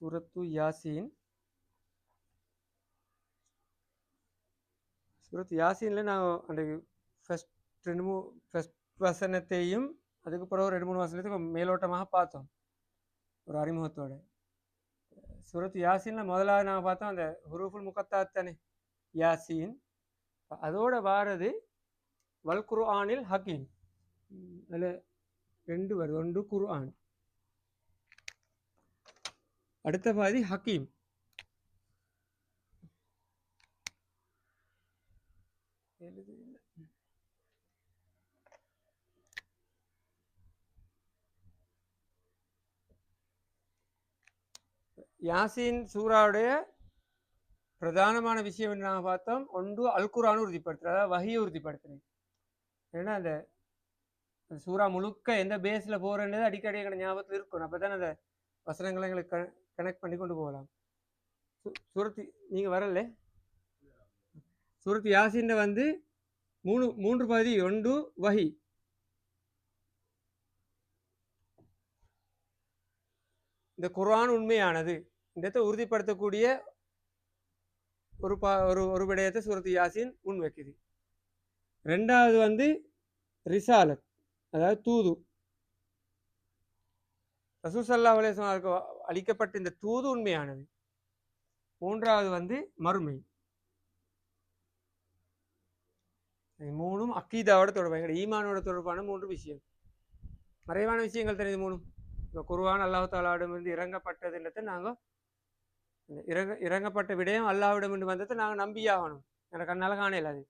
சூரத்து யாசீன். சூரத்து யாசீனில் நான் அன்றைக்கு ஃபஸ்ட் வசனத்தையும் அதுக்கு பிறகு 2-3 வசனத்துக்கு மேலோட்டமாக பார்த்தோம் ஒரு அறிமுகத்தோட. சூரத்து யாசீனில் முதலாவது நாங்கள் பார்த்தோம் அந்த ஹுரூஃபுல் முகத்தாத் தானே யாசீன். அதோட வாரது வல் குர்ஆனில் ஹக்கீம். அதில் 2 வருது. ஒன்று குர்ஆன், அடுத்த பாதி ஹக்கீம். யாசீன் சூறாவுடைய பிரதானமான விஷயம் என்ன நாங்கள் பார்த்தோம். ஒன்று அல் குர்ஆன் உறுதிப்படுத்துறது, அதாவது வஹியை உறுதிப்படுத்துறது. ஏன்னா அந்த சூறா முழுக்க எந்த பேஸில் போகிறன்றது அடிக்கடி எங்களை ஞாபகத்தில் இருக்கணும். அப்போ தான் அந்த வசனங்களை எங்களுக்கு கனெக்ட் பண்ணி கொண்டு போகலாம். சூரத்து நீங்கள் வரல, சூரத்து யாசீன் வந்து மூன்று பகுதி. ஒன்று வஹி, இந்த குர்ஆன் உண்மையானது இந்த உறுதிப்படுத்தக்கூடிய ஒரு விடயத்தை சூரத்து யாசீன் முன் வைக்குது. ரெண்டாவது வந்து ரிசாலத், அதாவது தூது. ரசூல் ஸல்லல்லாஹு அலைஹி வஸல்லம் அளிக்கப்பட்ட இந்த தூது உண்மையானது. மூன்றாவது வந்து மறுமை. மூணும் அக்கீதாவோட தொடர்பாக ஈமானோட தொடர்பான 3 விஷயம். மறைவான விஷயங்கள் தெரியுது மூணும். இப்போ குர்ஆன் அல்லாஹ் தஆலாவிடமிருந்து இறங்கப்பட்டதுன்றதை நாங்கள் இறங்கப்பட்ட விடயம் அல்லாஹ்விடமிருந்து வந்ததை நாங்கள் நம்பியாகணும். எனக்கு கண்ணால் காணல அது.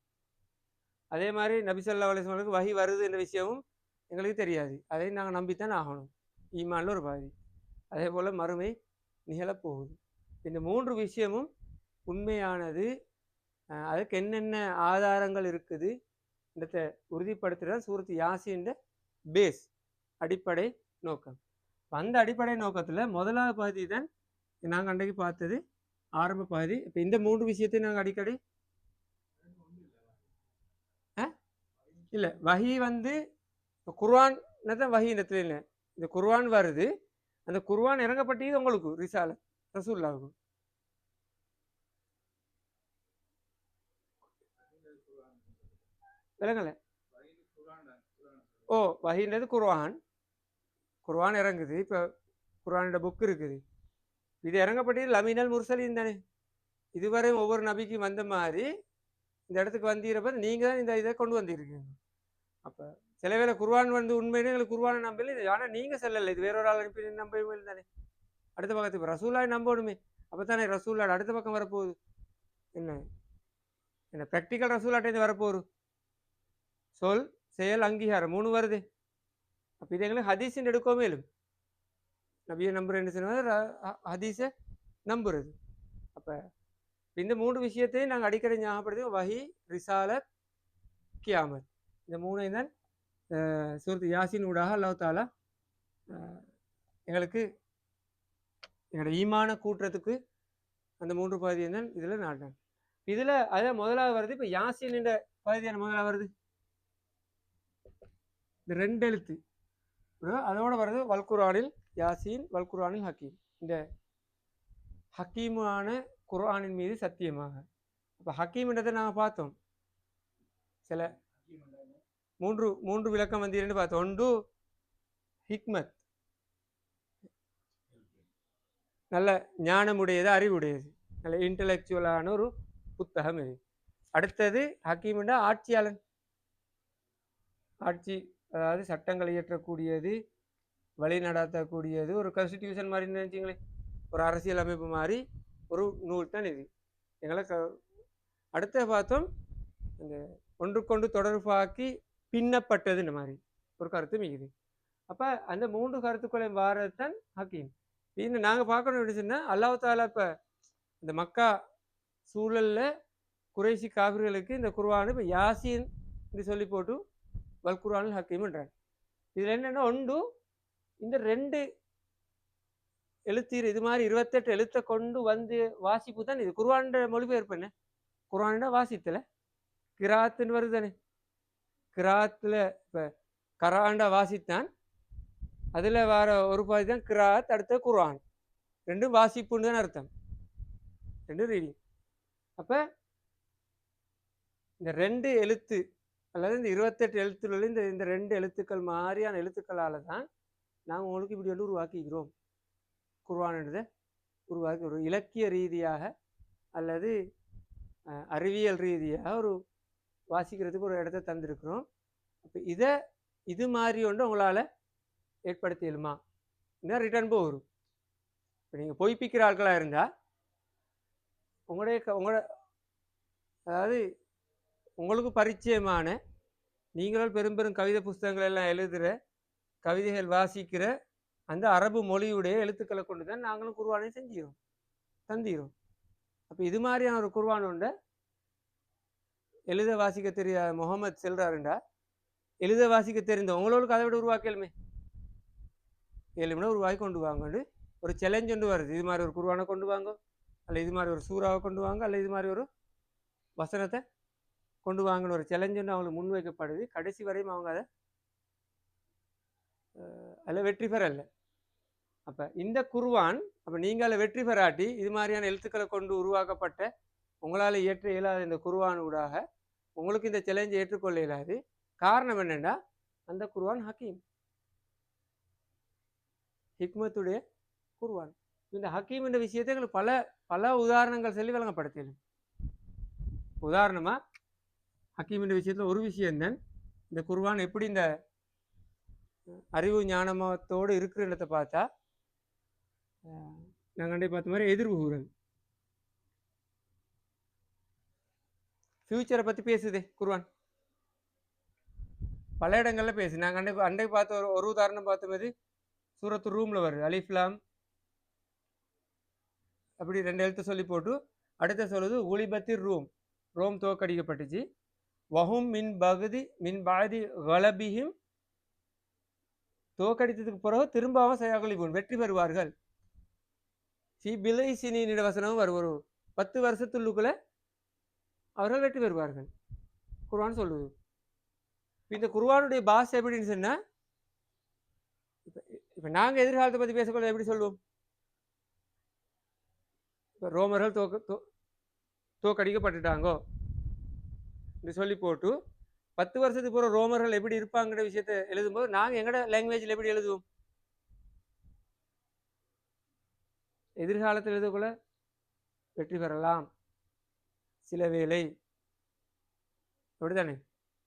அதே மாதிரி நபி ஸல்லல்லாஹு அலைஹி வஸல்லம் வஹி வருது என்ற விஷயமும் எங்களுக்கு தெரியாது. அதையும் நாங்கள் நம்பித்தான் ஆகணும். ஈமான்ல ஒரு பாதி. அதே போல் மறுமை நிகழப்போகுது. இந்த 3 விஷயமும் உண்மையானது. அதுக்கு என்னென்ன ஆதாரங்கள் இருக்குது இந்த உறுதிப்படுத்துகிறது சூரத்து யாசீன் பேஸ், அடிப்படை நோக்கம். அந்த அடிப்படை நோக்கத்தில் முதலாவது பகுதி தான் நாங்கள் அன்றைக்கு பார்த்தது, ஆரம்ப பகுதி. இப்போ இந்த 3 விஷயத்தையும் நாங்கள் அடிக்கடி இல்லை வஹி வந்து குர்ஆன் தான் வஹி இடத்துல இல்லை. இந்த குர்ஆன் வருது, அந்த குர்ஆன் இறங்கப்பட்டது உங்களுக்கு ரிசால ரசூலுல்லாஹ்வுக்கு. விளங்கல? ஓ, வஹின்றது குர்ஆன். குர்ஆன் இறங்குது. இப்போ குர்ஆனோட புக் இருக்குது. இது இறங்கப்பட்டது லமீனல் முர்சலீன் தானே. இதுவரை ஒவ்வொரு நபிக்கும் வந்த மாதிரி இந்த இடத்துக்கு வந்தீரப்ப நீங்கள் தான் இந்த இதை கொண்டு வந்திருக்கீங்க. அப்போ சில வேளை குர்ஆன் வந்து உண்மையிலே எங்களுக்கு குர்ஆனை நம்பல. இது ஆனால் நீங்கள் சொல்லலை, இது வேறொரு ஆள் அனுப்பி நம்ப தானே. அடுத்த பக்கத்துக்கு ரசூலாய் நம்பணுமே. அப்போ தானே ரசூலாட் அடுத்த பக்கம் வரப்போகுது. என்ன ப்ராக்டிக்கல் ரசூலாட்டேருந்து வரப்போகுது. சொல், செயல், அங்கீகாரம் 3 வருது. அப்போ இது எங்களுக்கு ஹதீஸின் எடுக்கவே இல்லை. நபியை நம்புறேன்னு சொன்னால் ஹதீஸை நம்புறது. அப்போ இந்த 3 விஷயத்தையும் நாங்கள் அடிக்கடி ஞாபகப்படுத்தி வஹி, ரிசாலத், கியாமத், இந்த 3ஐயும் தான் சூரத்து யாசீன் ஊடாக அல்லாஹ் தஆலா எங்களுக்கு எங்களோட ஈமான கூட்டுறதுக்கு அந்த 3 பகுதியும் தான் இதில் நாட்டாங்க. இதில் அதான் முதலாவது வருது. இப்போ யாசீன் என்ற பகுதியான முதலாவது வருது, இந்த 2 எழுத்து அதோட வருது வல் குர்ஆனில் யாசீன் வல் குர்ஆனில் ஹக்கீம். இந்த ஹக்கீமான குர்ஆனின் மீது சத்தியமாக. அப்போ ஹக்கீம்ன்றதை நாங்கள் பார்த்தோம். சில மூன்று விளக்கம் வந்து பார்த்தோம். ஒன்று ஹிக்மத், நல்ல ஞானமுடையது, அறிவுடையது, நல்ல இன்டலெக்சுவலான ஒரு புத்தகம் இது. அடுத்தது ஹக்கீம்னா ஆட்சியாளன், ஆட்சி, அதாவது சட்டங்களை இயற்றக்கூடியது, வழி நடத்தக்கூடியது. ஒரு கான்ஸ்டிடியூஷன் மாதிரி நினைச்சிங்களே, ஒரு அரசியல் அமைப்பு மாதிரி ஒரு நூல் தான் இது. எங்களை அடுத்த பார்த்தோம் அந்த ஒன்றுக்கொண்டு தொடர்பாக்கி பின்னப்பட்டதுன்ற மாதிரி ஒரு கருத்து மிகுது. அப்போ அந்த 3 கருத்துக்களை வாரது தான் ஹக்கீம். இன்னும் நாங்கள் பார்க்கணும் எப்படின்னா, அல்லாஹ் தஆலா இப்போ இந்த மக்கா சூழலில் குறைஷி காபிர்களுக்கு இந்த குர்ஆன் இப்போ யாசீன் என்று சொல்லி போட்டு வல் குர்ஆனில் ஹக்கீம்ன்றாங்க. இதில் என்னென்னா, ஒன்று இந்த 2 எழுத்து இது மாதிரி 28 எழுத்தை கொண்டு வந்து வாசிப்பு தான் இது. குர்ஆன் மொழிபெயர்ப்பு என்ன? குர்ஆன் வாசித்தல கிராத்துன்னு வருது தானே. கிராத்தில் இப்போ கராண்டா வாசித்தான், அதில் வர ஒரு பாதி தான் கிராத், அடுத்த குர்ஆன். ரெண்டும் வாசிப்புன்னு தான் அர்த்தம், ரெண்டும் ரீடிங். அப்போ இந்த 2 எழுத்து அல்லது இந்த 28 எழுத்துள்ள இந்த 2 எழுத்துக்கள் மாதிரியான எழுத்துக்களால் தான் நாங்கள் உங்களுக்கு இப்படி வந்து உருவாக்கிக்கிறோம். குர்ஆன்றதை உருவாக்கி ஒரு இலக்கிய ரீதியாக அல்லது அறிவியல் ரீதியாக ஒரு வாசிக்கிறதுக்கு ஒரு இடத்த தந்திருக்கிறோம். அப்போ இது மாதிரி ஒன்று உங்களால் ஏற்படுத்திடுமா? இன்னும் ரிட்டர்ன் போகும். இப்போ நீங்கள் பொய்ப்பிக்கிற ஆட்களாக இருந்தால் உங்களோட அதாவது உங்களுக்கு பரிச்சயமான நீங்களும் பெரும் பெரும் கவிதை புஸ்தகங்கள் எல்லாம் எழுதுகிற கவிதைகள் வாசிக்கிற அந்த அரபு மொழியுடைய எழுத்துக்களை கொண்டு தான் நாங்களும் குர்ஆனையும் செஞ்சிடும் தந்திடும். அப்போ இது மாதிரியான ஒரு குர்ஆன் உண்ட எழுத வாசிக்க தெரியாத முகமது செல்றாருண்டா எழுத வாசிக்க தெரிந்த உங்களோட அதை விட உருவாக்கலுமே உருவாக்கி கொண்டு வாங்கன்னு ஒரு சேலஞ்ச் ஒன்று வருது. இது மாதிரி ஒரு குர்ஆனை கொண்டு வாங்க, அல்ல இது மாதிரி ஒரு சூறாவை கொண்டு வாங்க, அல்ல இது மாதிரி ஒரு வசனத்தை கொண்டு வாங்கன்னு ஒரு சேலஞ்ச் ஒன்று அவங்களுக்கு முன்வைக்கப்படுது. கடைசி வரையும் அவங்க அதில் வெற்றி பெறலை. அப்போ இந்த குர்ஆன் அப்போ நீங்கள் அதில் வெற்றி பெறாட்டி இது மாதிரியான எழுத்துக்களை கொண்டு உருவாக்கப்பட்ட உங்களால் ஏற்ற இயலாத இந்த குர்ஆன் ஊடாக உங்களுக்கு இந்த சேலஞ்சை ஏற்றுக்கொள்ள இயலாது. காரணம் என்னென்னா அந்த குர்ஆன் ஹக்கீம், ஹிக்மத்துடைய குர்ஆன். இந்த ஹக்கீம் என்ற விஷயத்தை எங்களுக்கு பல பல உதாரணங்கள் சொல்லி வழங்கப்படுத்தலும். உதாரணமாக ஹக்கீம் என்ற விஷயத்தில் ஒரு விஷயம்தான் இந்த குர்ஆன் எப்படி இந்த அறிவு ஞானத்தோடு இருக்கிற இடத்தை பார்த்தா நாங்கள் பார்த்த மாதிரி எதிர்வு கூறல் ஃபியூச்சரை பற்றி பேசுதே குர்ஆன் பல இடங்கள்ல பேசு. நாங்கள் அண்டை பார்த்த ஒரு உதாரணம் பார்த்த மாதிரி சூரத்து ரூமில் வருது, அலிஃப்லாம் அப்படி 2 எழுத்து சொல்லி போட்டு அடுத்த சொல்லுது உலிபத்திர் ரோம் தோக்கடிக்கப்பட்டுச்சு. வஹும் மின் பாதி கலபிஹிம் தோக்கடித்ததுக்கு பிறகு திரும்பவும் சயாகுலிபூன் வெற்றி பெறுவார்கள். வசனமும் வரும், ஒரு 10 வருஷத்துள்ளுக்குள்ள அவர்கள் வெற்றி பெறுவார்கள் குர்ஆன் சொல்லுது. இந்த குர்ஆனுடைய பாஷை எப்படின்னு சொன்னா இப்போ நாங்கள் எதிர்காலத்தை பற்றி பேசக்கூட எப்படி சொல்லுவோம்? இப்போ ரோமர்கள் தோக்கடிக்கப்பட்டுட்டாங்கோ என்று சொல்லி போட்டு 10 வருஷத்துக்கு பிறகு ரோமர்கள் எப்படி இருப்பாங்கிற விஷயத்தை எழுதும்போது நாங்கள் எங்களோட லாங்குவேஜில் எப்படி எழுதுவோம்? எதிர்காலத்தில் எழுதக்குள்ள வெற்றி பெறலாம் சில வேளை, அப்படித்தானே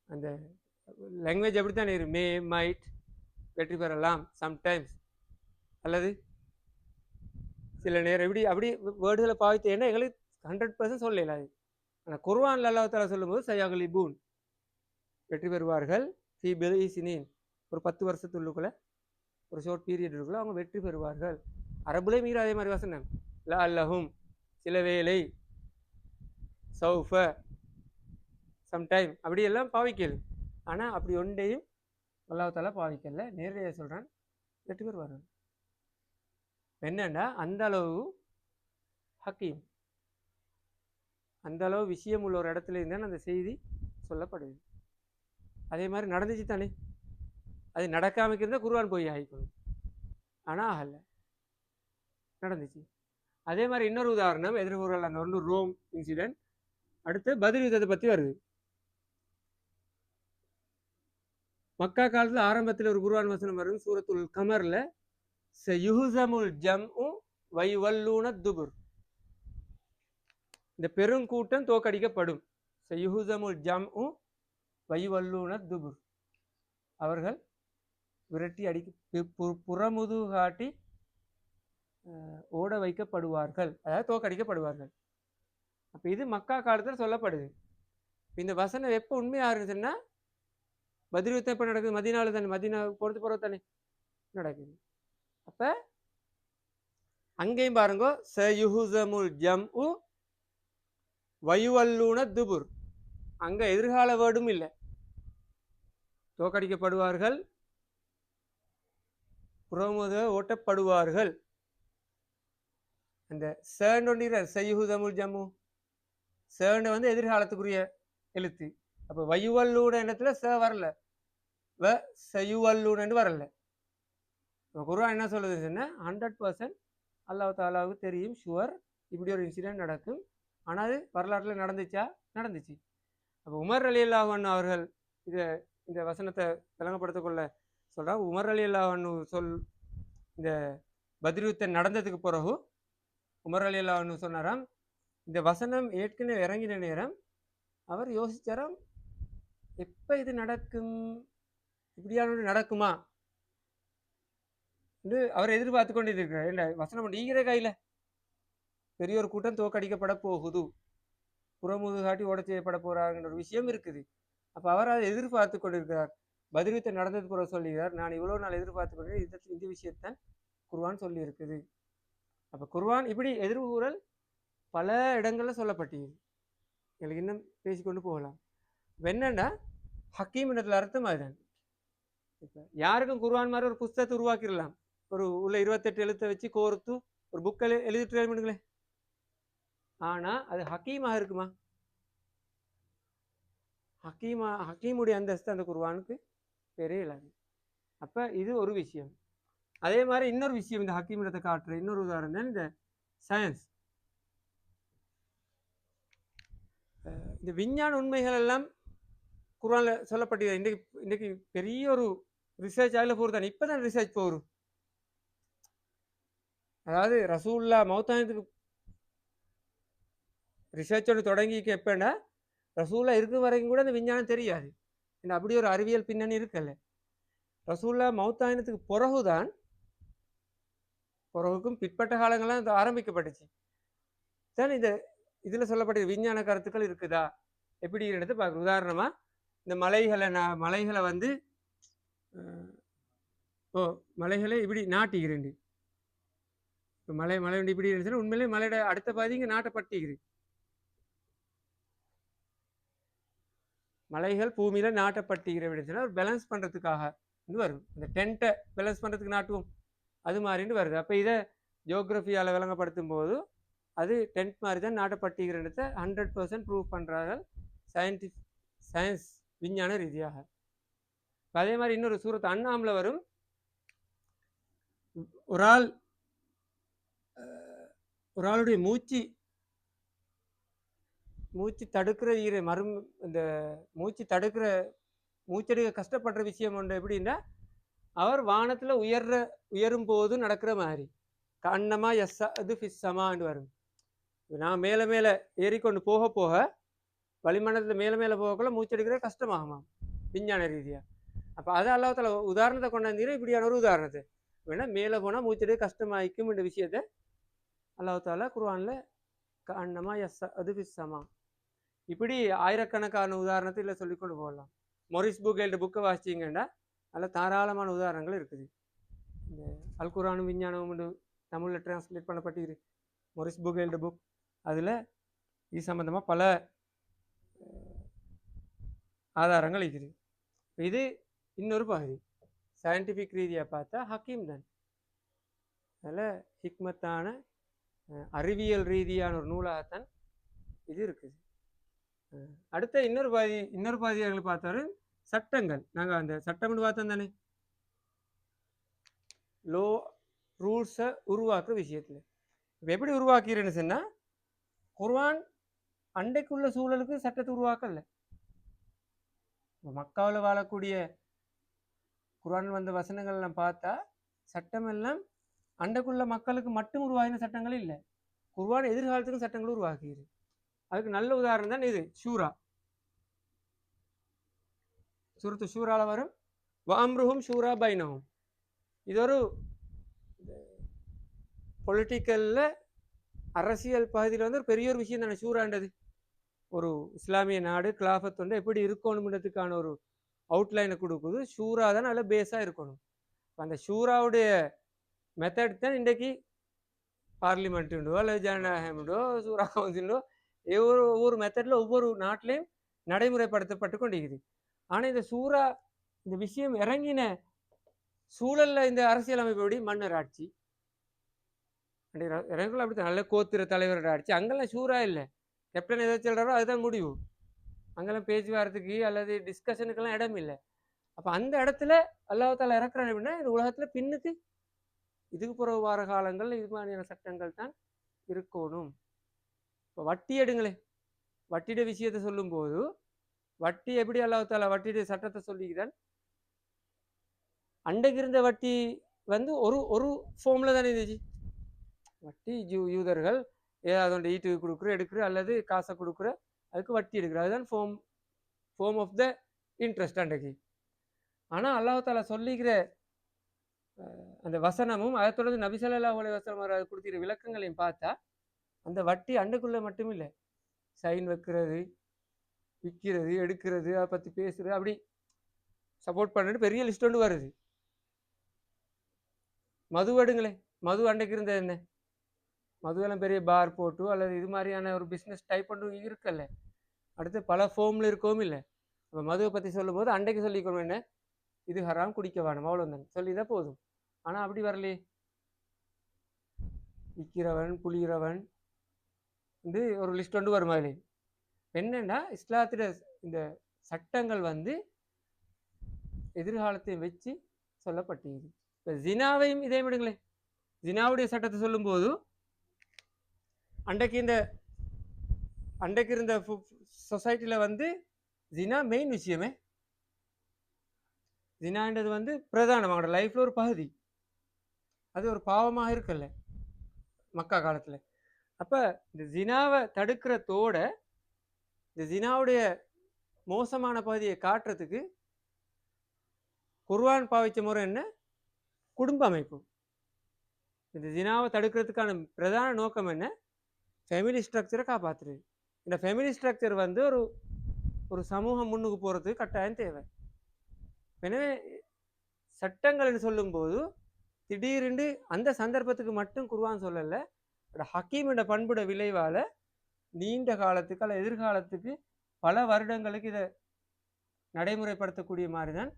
அந்த லாங்குவேஜ் அப்படித்தானே மே மைட் வெற்றி பெறலாம் சம்டைம்ஸ், அல்லது சில நேரம் இப்படி அப்படி வேர்டுகளை பாவித்தேன்னா எங்களுக்கு 100% சொல்லல. அது ஆனால் குர்ஆன்ல அல்லாஹ் தஆலா சொல்லும்போது சயாகுலிபூன் வெற்றி பெறுவார்கள். ஃபீ பிலி சினீன் ஒரு 10 வருஷத்துக்குள்ள ஒரு ஷார்ட் பீரியடுக்குள்ள அவங்க வெற்றி பெறுவார்கள். அரபுலே மீற அதே மாதிரி வசனம் லா அல்லஹும் சில வேளை, சௌஃப சம்டைம் அப்படியெல்லாம் பாவிக்கல். ஆனால் அப்படி ஒன்றையும் அல்லாஹ் தஆலா பாவிக்கல, நேரடியாக சொல்கிறான் வெற்றி பெறுவார்கள். என்னன்னா அந்த அளவு ஹக்கீம், அந்த அளவு விஷயம் உள்ள ஒரு இடத்துல இருந்தால் அந்த செய்தி சொல்லப்படுது. அதே மாதிரி நடந்துச்சு தானே, அது நடக்காமக்கு இருந்தால் குர்ஆன் போய் ஆகிக்கணும், ஆனால் ஆகலை, நடந்துச்சு. அதே மாதிரி இன்னொரு உதாரணம் எதிர்கூறல் அந்த ஒன்று ரோம் இன்சிடென்ட். அடுத்து பத்ர் யுத்தத்தை பற்றி வருது. மக்கா காலத்தில் ஆரம்பத்தில் ஒரு குர்ஆன் வசனம் வருது சூரத்துல் கமர்ல சயுஹ்ஸமுல் ஜம்உ வயுவல்லூன துபுர், இந்த பெருங்கூட்டம் தோக்கடிக்கப்படும். சயுஹ்ஸமுல் ஜம்உ வயுவல்லூன துபுர், அவர்கள் விரட்டி புறமுது காட்டி ஓட வைக்கப்படுவார்கள், அதாவது தோக்கடிக்கப்படுவார்கள். அப்போ இது மக்கா காலத்தில் சொல்லப்படுது. இந்த வசனம் எப்போ உண்மையாக இருந்துச்சுன்னா பத்ர் யுத்தம் எப்போ நடக்குது? மதீனாவில் தானே, மதீனா பொறுத்து போகிறது தானே நடக்குது. அப்போ அங்கேயும் பாருங்க சயுஹ்ஸமுல் ஜம்உ வயுவல்லூன துபுர், அங்கே எதிர்கால வேர்டும் இல்லை, தோக்கடிக்கப்படுவார்கள், புறமுது ஓட்டப்படுவார்கள். அந்த சேண்டொண்டிற சயுஹ்ஸமுல் ஜம்மு சேண்டு வந்து எதிர்காலத்துக்குரிய எழுத்து. அப்போ வயுவல்லூன இடத்துல ச வரல, வ சயுவல்லூன்னு வரல. குர்ஆன் என்ன சொல்லுதுன்னா 100% அல்லாஹ் தாலாவுக்கு தெரியும், ஷுவர் இப்படி ஒரு இன்சிடென்ட் நடக்கும். ஆனால் அது வரலாற்றில் நடந்துச்சா? நடந்துச்சு. அப்போ உமர் ரலியல்லாஹு அன்ஹு அவர்கள் இதை இந்த வசனத்தை விளங்கப்படுத்திக்கொள்ள சொல்கிறாங்க. உமர் ரலியல்லாஹு அன்ஹு இந்த பத்ர் யுத்தம் நடந்ததுக்கு பிறகு உமர் ரலியல்லாஹு அன்ஹு சொன்னாராம், இந்த வசனம் ஏற்கனவே இறங்கின நேரம் அவர் யோசிச்சாராம், எப்போ இது நடக்கும், இப்படியான நடக்குமா என்று அவர் எதிர்பார்த்து கொண்டு இருக்கிறார். என்ன வசனம் ஈகிற கையில் பெரிய ஒரு கூட்டம் தோக்கடிக்கப்பட போகுது, புறமுது காட்டி ஓட செய்யப்பட போறாருங்கிற ஒரு விஷயம் இருக்குது. அப்போ அவர் அதை எதிர்பார்த்து கொண்டிருக்கிறார். பத்ர் யுத்தம் நடந்தது பிறகு சொல்லுகிறார், நான் இவ்வளோ நாள் எதிர்பார்த்து கொண்டு இந்த விஷயத்தான் குர்ஆன் சொல்லி இருக்குது. அப்போ குர்ஆன் இப்படி எதிர்கூறல் பல இடங்களில் சொல்லப்பட்டது. எங்களுக்கு இன்னும் பேசிக்கொண்டு போகலாம். என்னன்னா ஹக்கீம் இடத்துல அர்த்தம் அதுதான். இப்போ யாருக்கும் குர்ஆன் மாதிரி ஒரு புஸ்தகத்தை உருவாக்கிடலாம். ஒரு உள்ள 28 எழுத்தை வச்சு கோர்த்து ஒரு புக்கில் எழுதிட்டு பண்ணுங்களேன். ஆனால் அது ஹக்கீமாக இருக்குமா? ஹக்கீமுடைய அந்தஸ்து அந்த குர்ஆனுக்கு பெரிய இல்லாது. அப்போ இது ஒரு விஷயம். அதே மாதிரி இன்னொரு விஷயம், இந்த ஹக்கீம் இடத்தை காட்டுற இன்னொரு உதாரணம் தான் இந்த சயின்ஸ். இந்த விஞ்ஞான உண்மைகள் எல்லாம் குர்ஆன்ல சொல்லப்பட்டது. இன்றைக்கு பெரிய ஒரு ரிசர்ச் அதில் போகிறதானே. இப்போ தான் ரிசர்ச் போகும். அதாவது ரசூல்லா மௌத்தானத்துக்கு ரிசர்ச்சோடு தொடங்கிக்க எப்போன்னா ரசூல்லா இருக்கும் வரைக்கும் கூட அந்த விஞ்ஞானம் தெரியாது. ஏன்னா அப்படி ஒரு அறிவியல் பின்னணி இருக்குல்ல. ரசூல்லா மௌத்தானத்துக்கு பிறகுதான், பிறகுக்கும் பிற்பட்ட காலங்கள்லாம் இது ஆரம்பிக்கப்பட்டுச்சு தான். இதில் சொல்லப்பட்ட விஞ்ஞான கருத்துக்கள் இருக்குதா எப்படி எடுத்து பார்க்குறோம். உதாரணமாக இந்த மலைகளை வந்து மலைகளை இப்படி நாட்டிக்கிறேன். இப்போ மலை வந்து இப்படி இருந்துச்சுன்னா உண்மையிலே மலையோட அடுத்த பாதி இங்கே நாட்டப்பட்டிக்குது. மலைகள் பூமியில் நாட்டப்பட்டிக்கிற விடுச்சுன்னா ஒரு பேலன்ஸ் பண்ணுறதுக்காக வரும். இந்த டென்ட்டை பேலன்ஸ் பண்ணுறதுக்கு நாட்டுவோம், அது மாதிரின்னு வருது. அப்போ இதை ஜியோகிரஃபியால் விளங்கப்படுத்தும் போது அது டென்ட் மாதிரி தான் நாட்டப்பட்டிக்கிறத 100% ப்ரூவ் பண்ணுறார்கள் சயின்ஸ் விஞ்ஞான ரீதியாக. அதே மாதிரி இன்னொரு சூரத்து அண்ணாமில் வரும், ஒரு ஆளுடைய மூச்சு தடுக்கிற இந்த மூச்செடுக்க கஷ்டப்படுற விஷயம் ஒன்று எப்படின்னா, அவர் வானத்தில் உயரும் போது நடக்கிற மாதிரி கண்ணமா அது ஃபிஸ்ஸமான்னு வரும். நான் மேலே மேலே ஏறிக்கொண்டு போக போக வளிமண்டலத்தில் மேலே போகக்குள்ள மூச்செடுக்கிற கஷ்டமாகுமா விஞ்ஞான ரீதியாக. அப்போ அதை அல்லாஹ்தாலா உதாரணத்தை கொண்டாந்தீங்கன்னா இப்படியான ஒரு உதாரணத்தை வேணா மேலே போனால் மூச்செடுக்க கஷ்டமாயிக்கும் இந்த விஷயத்தை அல்லாஹ்தாலா குர்ஆனில் கண்ணமா அது ஃபிஸ்ஸமா இப்படி ஆயிரக்கணக்கான உதாரணத்தை இல்லை சொல்லிக்கொண்டு போகலாம். மொரிஸ் புக்கை வாசிச்சிங்கன்னா அதில் தாராளமான உதாரணங்கள் இருக்குது. இந்த அல் குர்ஆனும் விஞ்ஞானமும் தமிழில் டிரான்ஸ்லேட் பண்ணப்பட்டிருக்கு, மொரிஸ் புக். அதில் இது சம்பந்தமாக பல ஆதாரங்கள் இருக்குது. இது இன்னொரு பகுதி. சயின்டிஃபிக் ரீதியாக பார்த்தா ஹக்கீம் தான். அதில் ஹிக்மத்தான அறிவியல் ரீதியான ஒரு நூலாகத்தான் இது இருக்குது. அடுத்த இன்னொரு பாதி எங்களுக்கு பார்த்தாலும் சட்டங்கள். நாங்கள் அந்த சட்டம்னு பார்த்தோம் தானே, லோ ரூல்ஸை உருவாக்குற விஷயத்தில். இப்போ எப்படி உருவாக்கிறேன்னு சொன்னால், குர்ஆன் அண்டைக்குள்ள சூழலுக்கு சட்டத்தை உருவாக்கல. மக்காவில் வாழக்கூடிய குர்ஆன் வந்த வசனங்கள்லாம் பார்த்தா சட்டம் எல்லாம் அண்டைக்குள்ள மக்களுக்கு மட்டும் உருவாகின சட்டங்கள் இல்லை. குர்ஆன் எதிர்காலத்துக்கும் சட்டங்கள் உருவாக்குது. அதுக்கு நல்ல உதாரணம் தான் இது ஷூரா. சூரத்து ஷூரால வரும் வஅம்ருஹும் ஷூரா பைனஹும். இது ஒரு பொலிட்டிக்கல்ல அரசியல் பகுதியில் வந்து ஒரு பெரிய ஒரு விஷயம் தானே ஷூரான்றது. ஒரு இஸ்லாமிய நாடு கிலாஃபத் வந்து எப்படி இருக்கணும்ன்றதுக்கான ஒரு அவுட்லைனை கொடுக்குது. ஷூரா தான் அதில் பேஸாக இருக்கணும். அந்த ஷூராவுடைய மெத்தட் தான் இன்றைக்கு பார்லிமெண்ட்டுண்டோ அல்லது ஜனநாயகம்டோ ஷூரா கவுன்சிலோ ஒவ்வொரு மெத்தடில் ஒவ்வொரு நாட்டிலையும் நடைமுறைப்படுத்தப்பட்டு கொண்டிருக்குது. ஆனால் இந்த விஷயம் இறங்கின சூழலில் இந்த அரசியல் அமைப்பு எப்படி மன்னர் ஆட்சி இறங்கல அப்படி நல்ல கோத்திர தலைவரோட ஆட்சி. அங்கெல்லாம் ஷூரா இல்லை, கேப்டன் எதை சொல்கிறாரோ அதுதான் முடிவு. அங்கெல்லாம் பேச்சுவார்த்தைக்கு அல்லது டிஸ்கஷனுக்கெல்லாம் இடம் இல்லை. அப்போ அந்த இடத்துல அல்லாஹ் தஆலா இறக்குறான் அப்படின்னா இந்த உலகத்தில் பின்னுக்கு இதுக்கு பிறகு வார காலங்கள் இது மாதிரியான சட்டங்கள் தான் இருக்கணும். இப்போ வட்டி எடுங்களே, வட்டிയുടെ விஷயத்தை சொல்லும்போது வட்டி எப்படி அல்லாஹ் வட்டியுடைய சட்டத்தை சொல்லிக்கிறான். அன்றைக்கு இருந்த வட்டி வந்து ஒரு ஒரு ஃபார்ம்ல தானே இருந்துச்சு. வட்டி யூதர்கள் ஏதாவது ஈட்டுக்கு கொடுக்குற எடுக்கிற அல்லது காசை கொடுக்குற அதுக்கு வட்டி எடுக்கிற, அதுதான் ஃபார்ம் ஆஃப் த இன்ட்ரெஸ்ட் அன்றைக்கு. ஆனால் அல்லாஹ் சொல்லிக்கிற அந்த வசனமும் அதை தொடர்ந்து நபி ஸல்லல்லாஹு அலைஹி வஸல்லம் கொடுத்திருக்கிற விளக்கங்களையும் பார்த்தா அந்த வட்டி அண்டைக்குள்ள மட்டும் இல்லை, சைன் வைக்கிறது, விற்கிறது, எடுக்கிறது, அதை பற்றி பேசுறது, அப்படி சப்போர்ட் பண்ணிட்டு பெரிய லிஸ்ட் ஒன்று வருது. மது எடுங்களே, மது அன்றைக்கு இருந்தது என்ன, மதுவெல்லாம் பெரிய பார் போட்டு அல்லது இது மாதிரியான ஒரு பிஸ்னஸ் டைப் ஒன்று இருக்கல்ல. அடுத்து பல ஃபார்மில் இருக்கவும் இல்லை. அப்போ மதுவை பற்றி சொல்லும் போது அன்றைக்கு சொல்லிக்கணும் என்ன, இது ஹராம், குடிக்க வேணும், அவ்வளோதான் சொல்லிதான் போதும். ஆனால் அப்படி வரலையே, விற்கிறவன் புளிகிறவன் வந்து ஒரு லிஸ்ட் ஒன்று வரும். அதில் என்னன்னா இஸ்லாத்திட இந்த சட்டங்கள் வந்து எதிர்காலத்தை வச்சு சொல்லப்பட்டது. இப்போ ஜினாவையும் இதே விடுங்களே, ஜினாவுடைய சட்டத்தை சொல்லும்போது அன்றைக்கு இருந்த சொசைட்டியில் வந்து ஜினா மெயின் விஷயமே. ஜினான்றது வந்து பிரதானமாக லைஃப்ல ஒரு பகுதி, அது ஒரு பாவமாக இருக்குல்ல மக்கா காலத்தில். அப்போ இந்த ஜினாவை தடுக்கிறதோட இந்த ஜினாவுடைய மோசமான பகுதியை காட்டுறதுக்கு குர்ஆன் பாவிச்ச முறை என்ன, குடும்ப அமைப்பு. இந்த ஜினாவை தடுக்கிறதுக்கான பிரதான நோக்கம் என்ன, ஃபேமிலி ஸ்ட்ரக்சரை காப்பாற்றுறது. இந்த ஃபேமிலி ஸ்ட்ரக்சர் வந்து ஒரு சமூகம் முன்னுக்கு போகிறதுக்கு கட்டாயம் தேவை. எனவே சட்டங்கள்னு சொல்லும்போது திடீரென்று அந்த சந்தர்ப்பத்துக்கு மட்டும் குர்ஆன் சொல்லலை, ஹக்கீமோட பண்புட விளைவால் நீண்ட காலத்துக்கு அல்ல எதிர்காலத்துக்கு பல வருடங்களுக்கு இதை நடைமுறைப்படுத்தக்கூடிய மாதிரி தான்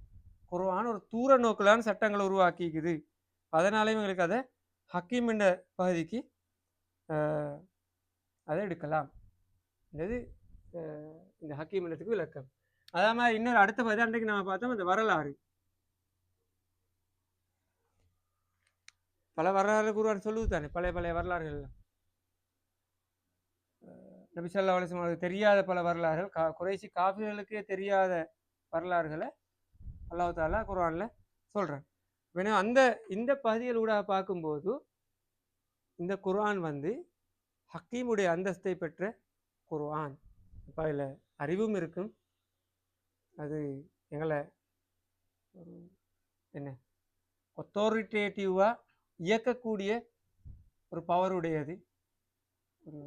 குர்ஆன் ஒரு தூர நோக்கிலான சட்டங்களை உருவாக்கிக்குது. அதனாலேயும் எங்களுக்கு அதை ஹக்கீமின் பகுதிக்கு அதை எடுக்கலாம். இந்த ஹக்கீமினத்துக்கு விளக்கம். அதே மாதிரி இன்னொரு அடுத்த பகுதி அன்றைக்கு நம்ம பார்த்தோம், இந்த வரலாறு. பல வரலாறு குர்ஆன் சொல்லுது தானே, பழைய வரலாறுகள். நபி ஸல்லல்லாஹு அலைஹி வஸல்லம் தெரியாத பல வரலாறுகள், குறைஷி காஃபிர்களுக்கே தெரியாத வரலாறுகளை அல்லாஹ் தஆலா குர்ஆனில் சொல்கிறான். வேணும் இந்த பகுதிகளூடாக பார்க்கும்போது இந்த குர்ஆன் வந்து ஹக்கீமுடைய அந்தஸ்தை பெற்ற குர்ஆன். இப்போ அதில் அறிவும் இருக்கும், அது எங்களை என்ன அத்தாரிட்டேட்டிவாக இயக்கக்கூடிய ஒரு பவருடையது, ஒரு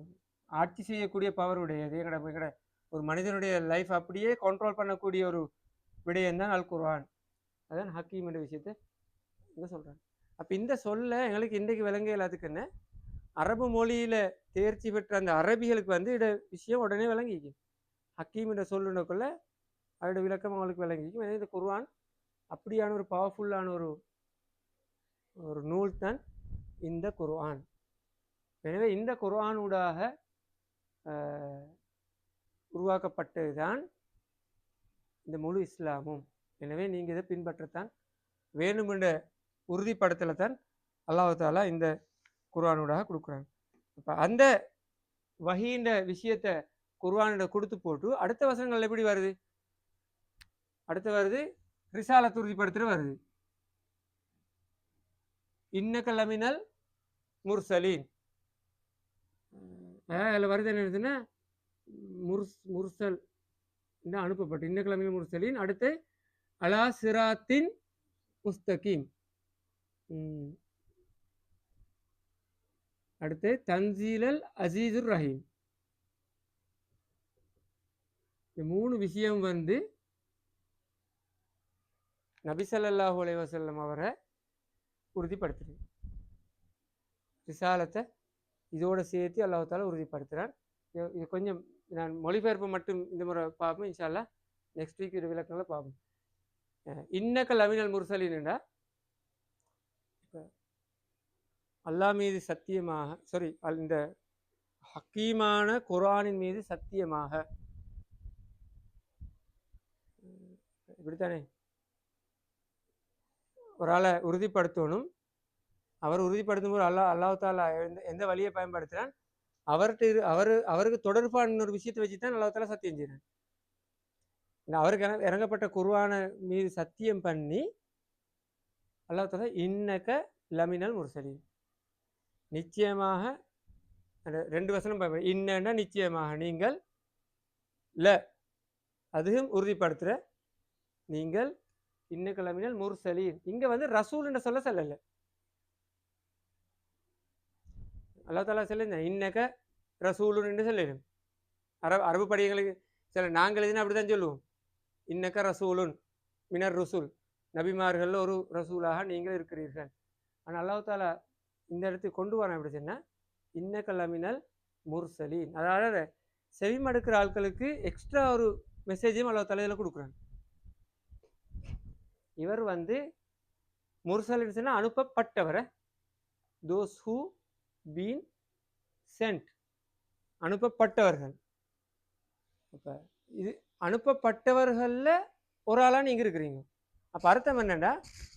ஆட்சி செய்யக்கூடிய பவருடையது. எங்கட ஒரு மனிதனுடைய லைஃப் அப்படியே கண்ட்ரோல் பண்ணக்கூடிய ஒரு விடயம் தான் அல் குர்ஆன். அதான் ஹக்கீம் என்ற விஷயத்தை இங்கே சொல்கிறாங்க. அப்போ இந்த சொல்ல எங்களுக்கு இன்றைக்கு விளங்க எல்லாத்துக்கு என்ன, அரபு மொழியில் தேர்ச்சி பெற்ற அந்த அரபிகளுக்கு வந்து இட விஷயம் உடனே விளங்கிக்கும். ஹக்கீம் என்ற சொல்லுனக்குள்ள அதோட விளக்கம் அவங்களுக்கு விளங்கிக்கும். இந்த குர்ஆன் அப்படியான ஒரு பவர்ஃபுல்லான ஒரு நூல் தான் இந்த குர்ஆன். எனவே இந்த குர்ஆனூடாக உருவாக்கப்பட்டது தான் இந்த முழு இஸ்லாமும். எனவே நீங்கள் இதை பின்பற்றத்தான் வேணுமென்ற உறுதிப்படுத்தலை தான் அல்லாஹ் தஆலா இந்த குர்ஆனூடாக கொடுக்குறாங்க. அப்போ அந்த வஹீன்ற விஷயத்தை குர்ஆனிட கொடுத்து போட்டு அடுத்த வசனங்கள் எப்படி வருது, அடுத்து வருது ரிசாலத் உறுதிப்படுத்துகிற வருது, இன்னக லமினல் முர்சலீன். அதில் வருது என்ன எழுதுன்னா முர்சல் அனுப்பப்பட்டு இன்னக லமினல் முர்சலீன். அடுத்து அலா சிராத்தின் முஸ்தகீம். அடுத்து தன்சீலல் அசீசுர் ரஹீம். இந்த மூணு விஷயம் வந்து நபி ஸல்லல்லாஹு அலைஹி வஸல்லம் அவரை உறுதிப்படுத்துறது. ரிசாலத்தை இதோட சேர்த்து அல்லாஹ் தஆலா உறுதிப்படுத்துகிறான். இது கொஞ்சம் நான் மொழிபெயர்ப்பு மட்டும் இந்த முறை பார்ப்போம், இன்ஷா அல்லாஹ் நெக்ஸ்ட் வீக் இது விளக்கங்களை பார்ப்போம். இன்னக லமினல் முர்சலீன்டா அல்லாஹ் மீது சத்தியமாக, இந்த ஹக்கீமான குர்ஆனின் மீது சத்தியமாக, இப்படித்தானே ஒரு ஆளை உறுதிப்படுத்தணும். அவர் உறுதிப்படுத்தும் போது அல்லாஹ் தாலா எந்த வழியை பயன்படுத்துகிறான், அவருக்கு தொடர்பான இன்னொரு விஷயத்தை வச்சு தான் அல்லாஹ் தாலா சத்தியம் செய்கிறான். அவருக்கு இறங்கப்பட்ட குர்ஆன மீது சத்தியம் பண்ணி அல்லாஹ் தாலா இன்னக லமினல் முர்சலீன், நிச்சயமாக ரெண்டு வசனம் இன்னன்னா நிச்சயமாக நீங்கள், ல அதுவும் உறுதிப்படுத்துற நீங்கள், இன்னக லமினல் முர்சலீன். இங்க வந்து ரசூல் என்ற சொல்ல சொல்லல, அல்லாஹ் தாலா சொல்ல இன்னக ரசூலுன் என்று சொல்லிடும். அரபு படிகளுக்கு சில நாங்கள் எதுனா அப்படிதான் சொல்லுவோம், இன்னக்க ரசூலுன் மினர் ருசூல், நபிமார்கள் ஒரு ரசூலாக நீங்கள் இருக்கிறீர்கள். ஆனால் அல்லாஹ் தாலா இந்த இடத்துக்கு கொண்டு வர எப்படி சொன்னா இன்னக லமினல் முர்சலீன், அதாவது செவிமடுக்கிற ஆட்களுக்கு எக்ஸ்ட்ரா ஒரு மெசேஜையும் அல்லாஹ் தாலா இதில் கொடுக்குறாங்க. இவர் வந்து முர்சலின் சொன்னா அனுப்பப்பட்டவரை, தோஸ் ஹூ பீன் சென்ட், அனுப்பப்பட்டவர்கள். அப்போ இது அனுப்பப்பட்டவர்களில் ஒரு ஆளாக நீங்கள் இருக்கிறீங்க. அப்போ அர்த்தம் என்னண்டா,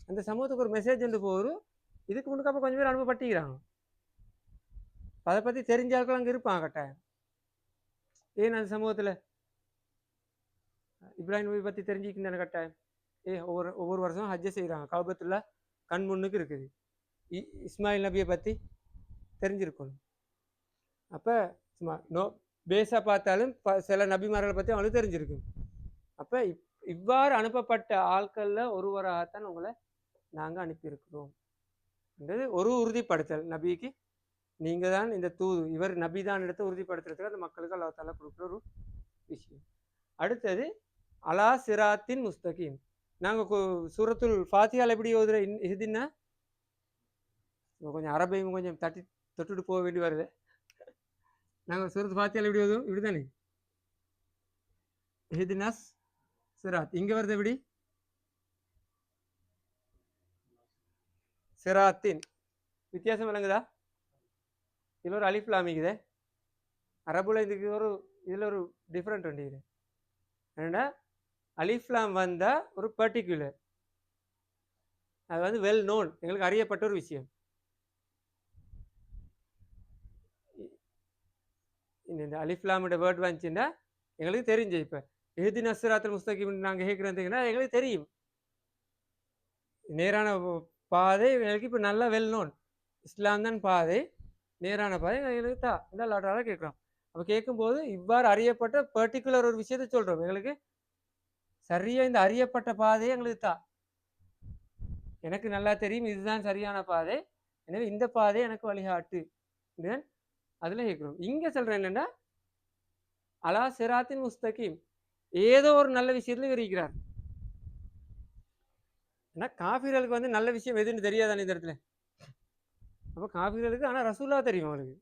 அந்த சமூகத்துக்கு ஒரு மெசேஜ் வந்து போகும். இதுக்கு முன்னுக்கு அப்போ கொஞ்சம் பேர் அனுப்பப்பட்டிக்கிறாங்க, அதை பற்றி தெரிஞ்ச ஆட்கள் அங்கே இருப்பாங்க கட்டாயம். ஏன் அந்த சமூகத்தில் இப்ராஹிம் நபி பற்றி தெரிஞ்சுக்கின்ற கட்டாயம். ஒவ்வொரு வருஷம் ஹஜ்ஜை செய்கிறாங்க, கௌபத்துல்லா கண் முன்னுக்கு இருக்குது. இஸ்மாயில் நபியை பற்றி தெரிஞ்சிருக்கணும். அப்போ சும்மா பேஸாக பார்த்தாலும் சில நபிமார்களை பற்றி அவங்களுக்கு தெரிஞ்சிருக்கு. அப்போ இவ்வாறு அனுப்பப்பட்ட ஆட்களில் ஒருவராகத்தான் உங்களை நாங்கள் அனுப்பியிருக்கிறோம் என்றது ஒரு உறுதிப்படுத்தல். நபிக்கு நீங்கள் தான் இந்த தூது, இவர் நபி தான் எடுத்து உறுதிப்படுத்துறதுக்கு அந்த மக்களுக்கு அல்லாஹ் தாலா கொடுக்குற ஒரு விஷயம். அடுத்தது அலா சிராத்தின் முஸ்தகீம். நாங்கள் சூரத்துல் ஃபாத்தியால எப்படி ஓதுற இதுன்னா கொஞ்சம் அரபையும் கொஞ்சம் தொட்டுட்டு போக வேண்டி வருது. நாங்கள் சூரத்து ஃபாத்தியால எப்படி ஓதுவோம், இப்படி தானே ஹிதினாஸ் சிராத். இங்கே வருது எப்படி சிராத்தின், வித்தியாசம் விளங்குதா? இதில் ஒரு அலிஃப் லாமிக்குதே, அரபுல இதுக்கு இதில் ஒரு டிஃப்ரெண்ட் உண்டு. இது என்னென்னா அலிஃப்லாம் வந்தால் ஒரு பர்டிகுலர், அது வந்து வெல் நோன், எங்களுக்கு அறியப்பட்ட ஒரு விஷயம். இந்த அலிஃப்லாமோட வேர்ட் வந்துச்சுன்னா எங்களுக்கு தெரிஞ்சு, இப்போ எஹ்தி நஸ்ராத்துல் முஸ்தகீம் நாங்கள் கேட்குறதுங்கன்னா எங்களுக்கு தெரியும், நேரான பாதை எங்களுக்கு இப்போ நல்லா வெல் நோன், இஸ்லாம் தான் பாதை, நேரான பாதை எங்களுக்கு தான் இந்த லாட்டாக கேட்குறோம். அப்போ கேட்கும்போது இவ்வாறு அறியப்பட்ட பர்டிகுலர் ஒரு விஷயத்தை சொல்கிறோம், எங்களுக்கு சரியாக இந்த அறியப்பட்ட பாதையை எங்களுக்கு தான், எனக்கு நல்லா தெரியும் இதுதான் சரியான பாதை, எனவே இந்த பாதையை எனக்கு வழிகாட்டு, தென் அதில் கேட்குறோம். இங்கே சொல்கிறேன் என்னென்னா அலா சிராத்தின் முஸ்தகீம், ஏதோ ஒரு நல்ல விஷயத்துல இருக்கிறார். ஏன்னா காஃபிர்களுக்கு வந்து நல்ல விஷயம் எதுன்னு தெரியாதானே இந்த இடத்துல. அப்போ காஃபிர்களுக்கு ஆனால் ரசூல்லா தெரியும், அவருக்கு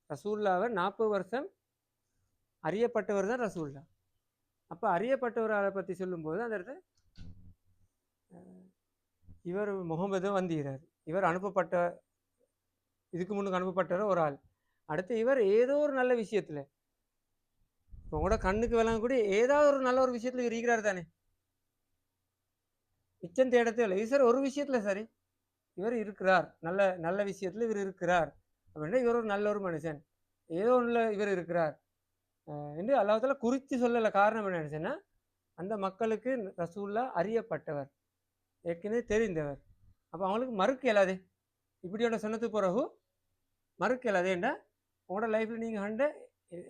ரசூல்லாவை 40 வருஷம் அறியப்பட்டவர் தான் ரசூல்லா. அப்போ அறியப்பட்டவரை பற்றி சொல்லும்போது அந்த இடத்துல இவர் முகமது வந்துகிறார், இவர் அனுப்பப்பட்ட, இதுக்கு முன்னுக்கு அனுப்பப்பட்ட ஒரு ஆள். அடுத்து இவர் ஏதோ ஒரு நல்ல விஷயத்துல, இப்போ கூட கண்ணுக்கு விளங்கக்கூடிய ஏதாவது ஒரு நல்ல ஒரு விஷயத்துல இவர் இருக்கிறார் தானே, மிச்சம் தேடத்தே இல்லை. சார் ஒரு விஷயத்துல சரி இவர் இருக்கிறார், நல்ல நல்ல விஷயத்துல இவர் இருக்கிறார் அப்படின்னா இவர் ஒரு நல்ல ஒரு மனுஷன், ஏதோ ஒன்றுல இவர் இருக்கிறார் என்று அல்லாஹ் தஆலா குறித்து சொல்லலை. காரணம் என்ன நினைச்சேன்னா, அந்த மக்களுக்கு ரசூல்லா அறியப்பட்டவர், ஏற்கனவே தெரிந்தவர். அப்போ அவங்களுக்கு மறுக்க இயலாதே, இப்படியோட சொன்னது பிறகு மறுக்க இயலாதேண்டா உங்களோட லைஃப்பில் நீங்கள் கண்ட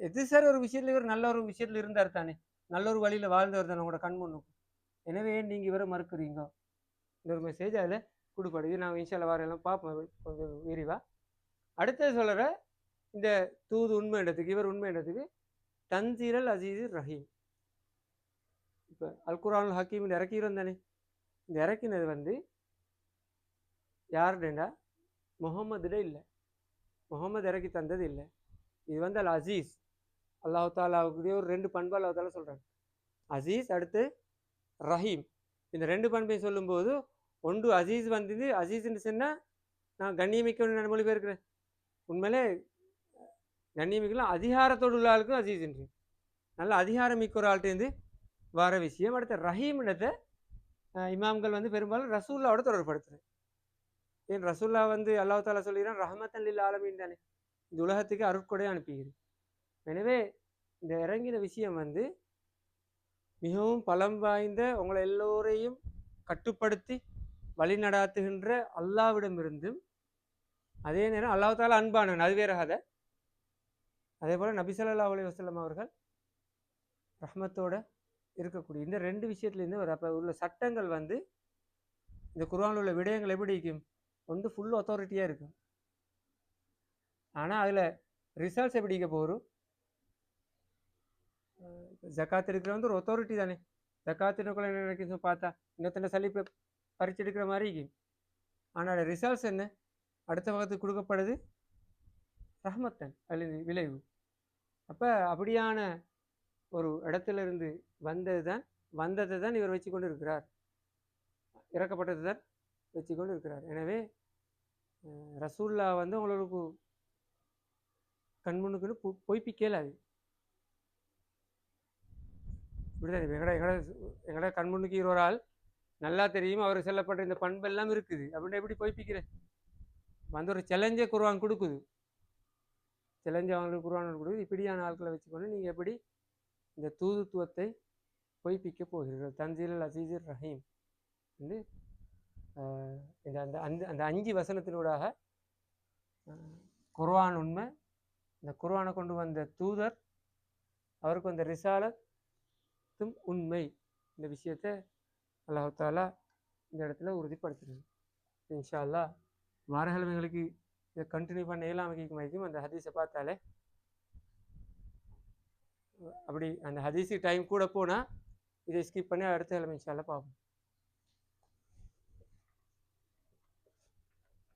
எது சார் ஒரு விஷயத்தில் இவர் நல்ல ஒரு விஷயத்தில் இருந்தார் தானே, நல்ல ஒரு வழியில் வாழ்ந்தவர் தானே உங்களோட கண் முன்னுக்கு, எனவே நீங்கள் இவரை மறுக்கிறீங்க, இந்த ஒரு மெசேஜ் அதில் கொடுப்படுது. நான் இன்ஷால்லா வாரெல்லாம் பார்ப்போம் கொஞ்சம் விரிவாக. அடுத்தது சொல்கிற இந்த தூது உண்மைன்றதுக்கு, இவர் உண்மைன்றதுக்கு தன்சீரல் அசீஸ் ரஹீம். இப்போ அல் குர்ஆனுல் ஹக்கீம் இறக்கிறோம் தானே, இந்த இறக்கினது வந்து யாருடா முகமதுட இல்லை, முகமது இறக்கி தந்தது இல்லை, இது வந்து அல் அசீஸ், அல்லாஹ் தாலாவுக்குரிய ஒரு 2 பண்பு அல்லாஹ் தாலா சொல்கிறாங்க, அசீஸ் அடுத்து ரஹீம். இந்த 2 பண்பையும் சொல்லும்போது ஒன்று அசீஸ் வந்தது, அசீஸ்ன்னு சொன்னால் நான் கண்ணியமிக்க மொழிபெயர்க்கிறேன், உண்மையிலே கண்ணியமிக்கலாம் அதிகாரத்தோடு உள்ள ஆளுக்கும் அசீஸ்ன்று, நல்ல அதிகாரம் மிக்க ஒரு ஆள்கிட்டேருந்து வர விஷயம். அடுத்த ரஹீம்ன்றத இமாம்கள் வந்து பெரும்பாலும் ரசூல்லாவோட தொடர்படுத்துகிறேன். ஏன் ரசூல்லா வந்து அல்லாஹ் தாலா சொல்லிடுறான் ரஹமத்தன் லில் ஆலமீன் தானே, இந்த உலகத்துக்கு அருட்கொடை அனுப்புகிறது. எனவே இந்த இறங்கின விஷயம் வந்து மிகவும் பலம் வாய்ந்த உங்களை எல்லோரையும் கட்டுப்படுத்தி வழி நடாத்துகின்ற அல்லாவிடமிருந்தும், அதே நேரம் அல்லாஹ் தாலா அன்பானவன், அது வேற கதை. அதே போல் நபி ஸல்லல்லாஹு அலைஹி வஸல்லம் அவர்கள் ரஹ்மத்தோட இருக்கக்கூடிய இந்த ரெண்டு விஷயத்துலேருந்து ஒரு அப்போ உள்ள சட்டங்கள் வந்து இந்த குர்ஆனில் உள்ள விடயங்கள் எப்படி இருக்கும், ஒன்று ஃபுல் அத்தாரிட்டியாக இருக்கும். ஆனால் அதில் ரிசல்ட்ஸ் எப்படி இருக்க போகிறோம். ஜக்காத் எடுக்கிற வந்து ஒரு அத்தாரிட்டி தானே. ஜக்காத்தினுக்குள்ள என்ன நினைக்கிற பார்த்தா இன்னொத்தனை சலிப்பை பறிச்செடுக்கிற மாதிரி இருக்கும். ஆனால் ரிசல்ட்ஸ் என்ன, அடுத்த பக்கத்துக்கு கொடுக்கப்படுது ரஹ்மத்தன் அல்லது விளைவு. அப்போ அப்படியான ஒரு இடத்துல இருந்து வந்ததை தான் இவர் வச்சு கொண்டு இருக்கிறார், இறக்கப்பட்டது தான் வச்சு கொண்டு இருக்கிறார். எனவே ரசூல்லா வந்து உங்களுக்கு கண்முன்னுக்குன்னு பொய்ப்பிக்கலாது. இப்படிதான் எங்கட கண்முன்னுக்கு ஒரு ஆள் நல்லா தெரியும், அவருக்கு செல்லப்பட்ட இந்த பண்பு எல்லாம் இருக்குது அப்படின்னா எப்படி பொய்ப்பிக்கிறேன். வந்து ஒரு சேலஞ்சே குர்ஆன் கொடுக்குது, சேலஞ்சு அவங்களுக்கு குர்ஆன் கொடுக்குது. இப்படியான ஆட்களை வச்சுக்கொண்டு நீங்கள் எப்படி இந்த தூதுத்துவத்தை பொய்ப்பிக்க போகிறீர்கள். தன்சீல் அசீஸிர் ரஹீம் வந்து இந்த அந்த அந்த அந்த 5 வசனத்தினூடாக குர்ஆன் உண்மை, இந்த குர்ஆனை கொண்டு வந்த தூதர் அவருக்கு வந்த ரிசாலத்தும் உண்மை, இந்த விஷயத்தை அல்லாஹ் தாலா இந்த இடத்துல உறுதிப்படுத்துறது. இன்ஷா அல்லாஹ் வாரக்கிழமைகளுக்கு இதை கண்டினியூ பண்ண இயலாமைக்கும் அந்த ஹதீஸை பார்த்தாலே அப்படி அந்த ஹதீஸுக்கு டைம் கூட போனால் இதை ஸ்கிப் பண்ணி அடுத்த கிழமை இன்ஷா அல்லாஹ் பார்ப்போம்.